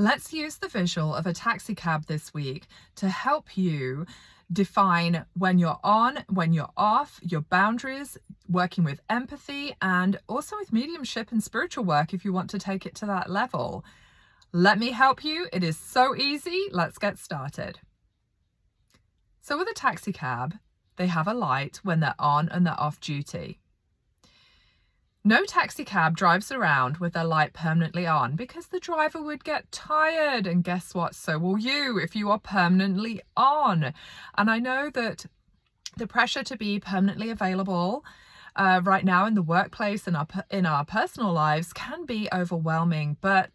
Let's use the visual of a taxi cab this week to help you define when you're on, when you're off, your boundaries, working with empathy, and also with mediumship and spiritual work if you want to take it to that level. Let me help you. It is so easy. Let's get started. So with a taxi cab, they have a light when they're on and they're off duty. No taxi cab drives around with their light permanently on because the driver would get tired, and guess what? So will you if you are permanently on. And I know that the pressure to be permanently available right now in the workplace and in our personal lives can be overwhelming, but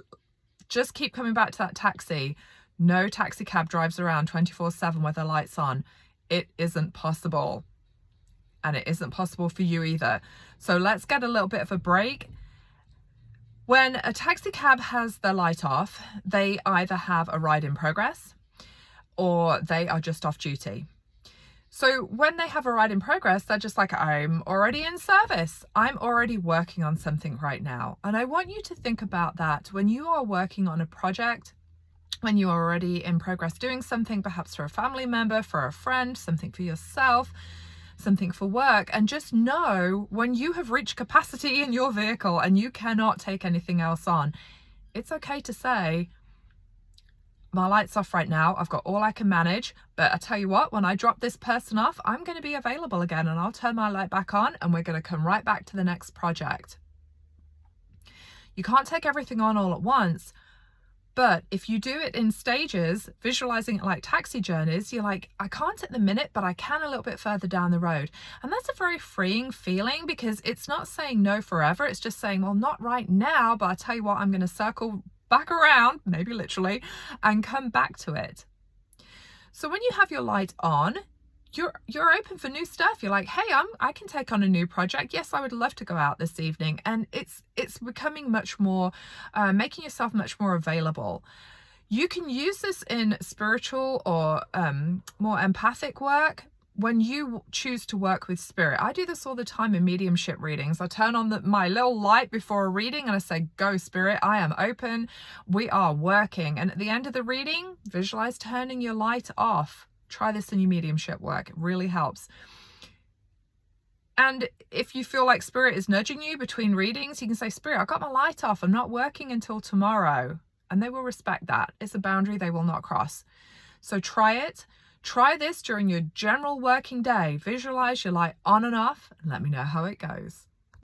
just keep coming back to that taxi. No taxi cab drives around 24/7 with their lights on. It isn't possible. And it isn't possible for you either. So let's get a little bit of a break. When a taxi cab has their light off, they either have a ride in progress or they are just off duty. So when they have a ride in progress, they're just like, I'm already in service. I'm already working on something right now. And I want you to think about that when you are working on a project, when you're already in progress doing something, perhaps for a family member, for a friend, something for yourself, something for work, and just know when you have reached capacity in your vehicle and you cannot take anything else on, it's okay to say, my light's off right now, I've got all I can manage, but I tell you what, when I drop this person off, I'm going to be available again and I'll turn my light back on and we're going to come right back to the next project. You can't take everything on all at once, but if you do it in stages, visualizing it like taxi journeys, you're like, I can't at the minute, but I can a little bit further down the road. And that's a very freeing feeling because it's not saying no forever. It's just saying, well, not right now, but I tell you what, I'm going to circle back around, maybe literally, and come back to it. So when you have your light on, you're open for new stuff. You're like, hey, I can take on a new project. Yes, I would love to go out this evening. And it's becoming much more, making yourself much more available. You can use this in spiritual or more empathic work when you choose to work with spirit. I do this all the time in mediumship readings. I turn on my little light before a reading and I say, go spirit, I am open. We are working. And at the end of the reading, visualize turning your light off. Try this in your mediumship work. It really helps. And if you feel like spirit is nudging you between readings, you can say, spirit, I got my light off. I'm not working until tomorrow. And they will respect that. It's a boundary they will not cross. So try it. Try this during your general working day. Visualize your light on and off and let me know how it goes.